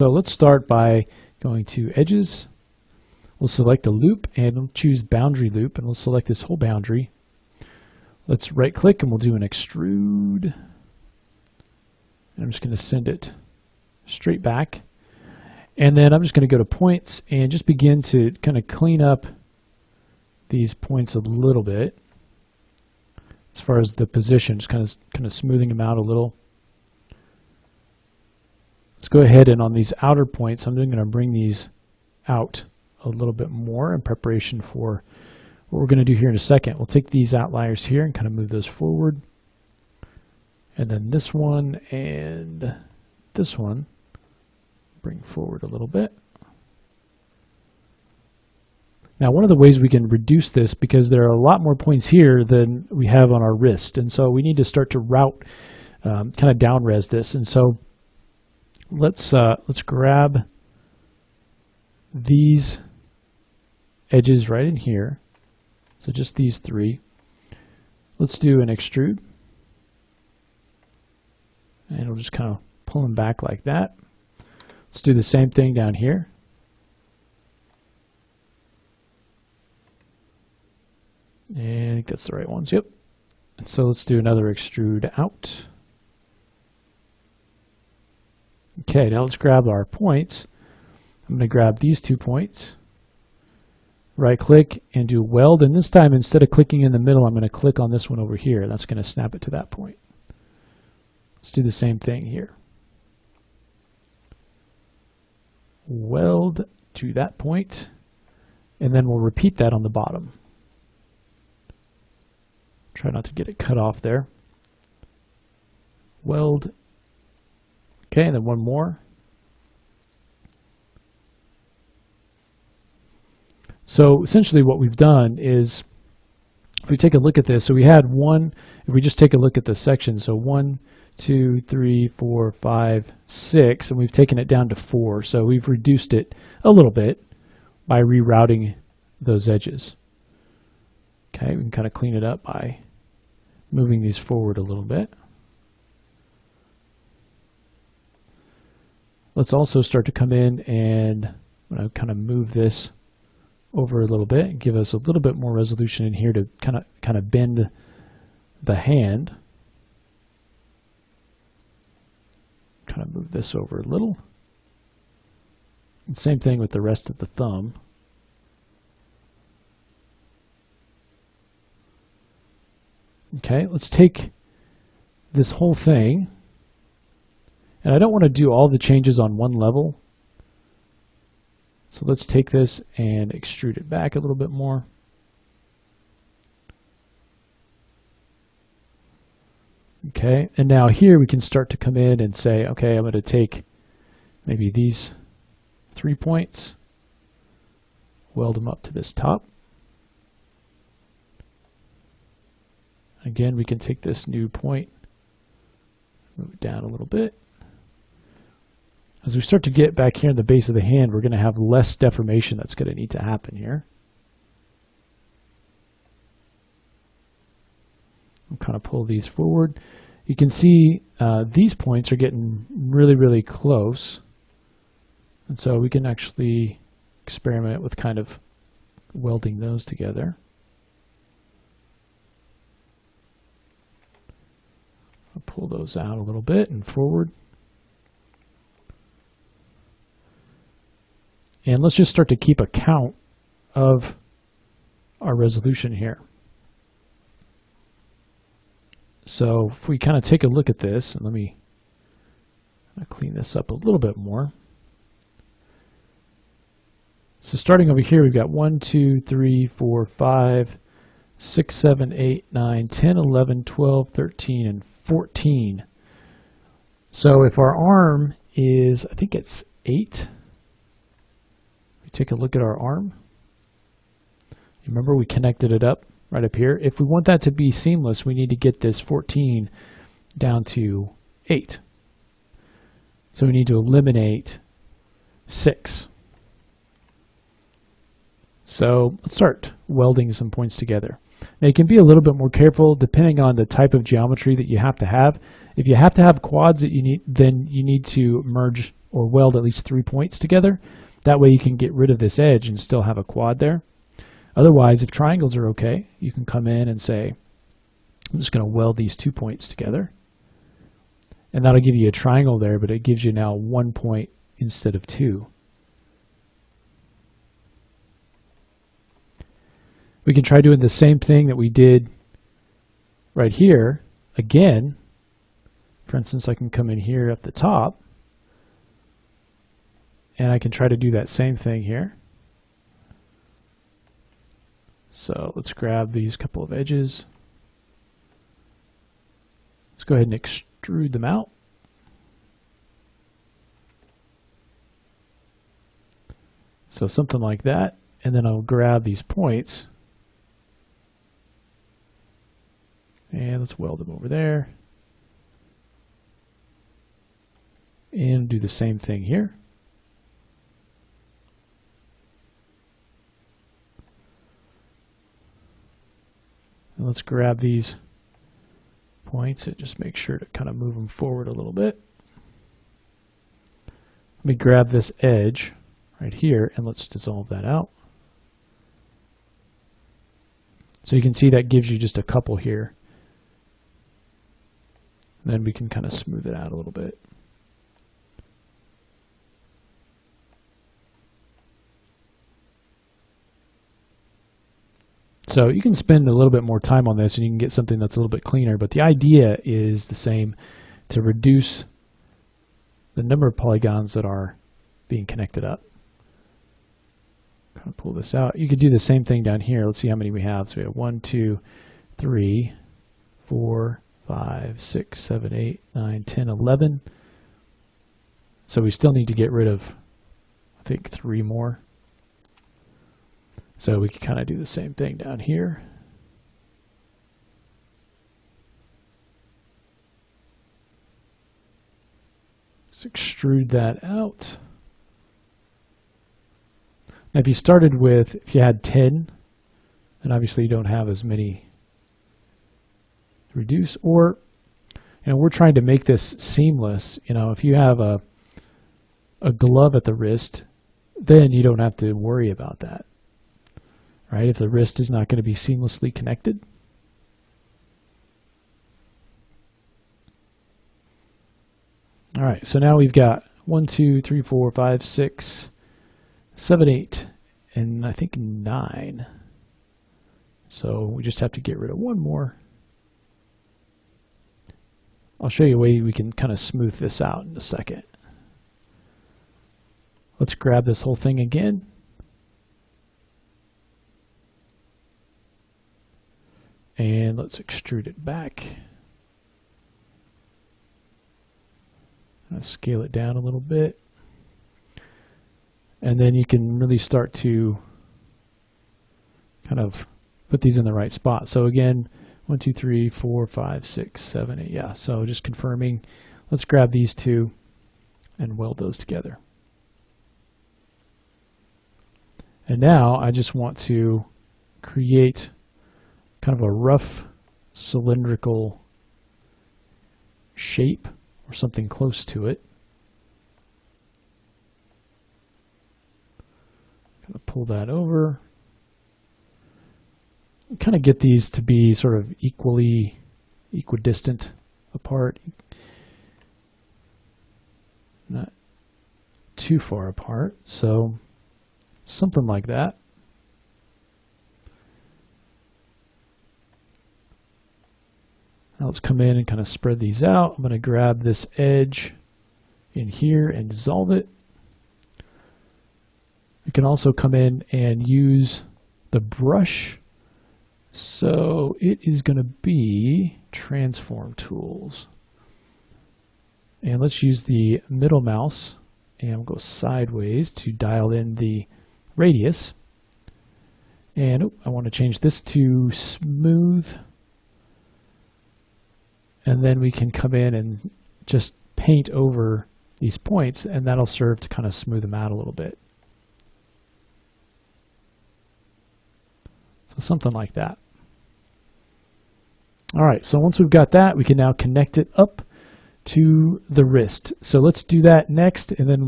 So let's start by going to Edges. We'll select a loop and we'll choose Boundary Loop, and we'll select this whole boundary. Let's right click and we'll do an Extrude. And I'm just going to send it straight back. And then I'm just going to go to Points and just begin to kind of clean up these points a little bit. As far as the position, just kind of smoothing them out a little. Let's go ahead and on these outer points, I'm going to bring these out a little bit more in preparation for what we're going to do here in a second. We'll take these outliers here and kind of move those forward. And then this one and this one, bring forward a little bit. Now, one of the ways we can reduce this, because there are a lot more points here than we have on our wrist, and so we need to start to route, kind of down res this. And so let's grab these edges right in here. So just these three. Let's do an Extrude, and we'll just kind of pull them back like that. Let's do the same thing down here. And I think that's the right ones, yep. And so let's do another Extrude out. Okay, now let's grab our points. I'm going to grab these 2 points, right click and do Weld, and this time instead of clicking in the middle, I'm going to click on this one over here. That's going to snap it to that point. Let's do the same thing here. Weld to that point, and then we'll repeat that on the bottom. Try not to get it cut off there. Weld. Okay, and then one more. So essentially what we've done is, if we take a look at this, so we had one, if we just take a look at the section, so 1, 2, 3, 4, 5, 6, and we've taken it down to 4. So we've reduced it a little bit by rerouting those edges. Okay, we can kind of clean it up by moving these forward a little bit. Let's also start to come in and I'm going to kind of move this over a little bit and give us a little bit more resolution in here to kind of bend the hand. Kind of move this over a little. And same thing with the rest of the thumb. Okay, let's take this whole thing, and I don't want to do all the changes on one level. So let's take this and extrude it back a little bit more. Okay, and now here we can start to come in and say, okay, I'm going to take maybe these 3 points, weld them up to this top. Again, we can take this new point, move it down a little bit. As we start to get back here in the base of the hand, we're going to have less deformation that's going to need to happen here. I'll kind of pull these forward. You can see these points are getting really, really close. And so we can actually experiment with kind of welding those together. I'll pull those out a little bit and forward. And let's just start to keep a count of our resolution here. So if we kind of take a look at this, and let me clean this up a little bit more. So starting over here, we've got 1, 2, 3, 4, 5, 6, 7, 8, 9, 10, 11, 12, 13, and 14. So if our arm is, I think it's 8. We take a look at our arm. Remember, we connected it up right up here. If we want that to be seamless, we need to get this 14 down to 8. So we need to eliminate 6. So let's start welding some points together. Now you can be a little bit more careful depending on the type of geometry that you have to have. If you have to have quads that you need, then you need to merge or weld at least 3 points together. That way you can get rid of this edge and still have a quad there. Otherwise, if triangles are okay, you can come in and say, I'm just going to weld these 2 points together. And that'll give you a triangle there, but it gives you now 1 point instead of 2. We can try doing the same thing that we did right here. Again, for instance, I can come in here at the top, and I can try to do that same thing here. So let's grab these couple of edges. Let's go ahead and extrude them out. So something like that, and then I'll grab these points and let's weld them over there and do the same thing here. And let's grab these points and just make sure to kind of move them forward a little bit. Let me grab this edge right here and let's dissolve that out. So you can see that gives you just a couple here. And then we can kind of smooth it out a little bit. So you can spend a little bit more time on this and you can get something that's a little bit cleaner, but the idea is the same, to reduce the number of polygons that are being connected up. Kind of pull this out. You could do the same thing down here. Let's see how many we have. So we have 1, 2, 3, 4, 5, 6, 7, 8, 9, 10, 11. So we still need to get rid of, I think, 3 more. So we can kind of do the same thing down here. Just extrude that out. Now if you started with, if you had 10, then obviously you don't have as many to reduce. Or, you know, we're trying to make this seamless. You know, if you have a glove at the wrist, then you don't have to worry about that. Right, if the wrist is not going to be seamlessly connected. All right, so now we've got 1, 2, 3, 4, 5, 6, 7, 8, and I think 9. So we just have to get rid of 1 more. I'll show you a way we can kind of smooth this out in a second. Let's grab this whole thing again. And let's extrude it back. Scale it down a little bit. And then you can really start to kind of put these in the right spot. So again, 1, 2, 3, 4, 5, 6, 7, 8. Yeah, so just confirming. Let's grab these 2 and weld those together. And now I just want to create kind of a rough cylindrical shape or something close to it. Kind of pull that over. Kind of get these to be sort of equidistant apart. Not too far apart. So something like that. Now let's come in and kind of spread these out. I'm going to grab this edge in here and dissolve it. You can also come in and use the brush. So it is going to be transform tools. And let's use the middle mouse and we'll go sideways to dial in the radius. And I want to change this to smooth. And then we can come in and just paint over these points, and that'll serve to kind of smooth them out a little bit. So something like that. All right, so once we've got that, we can now connect it up to the wrist. So let's do that next, and then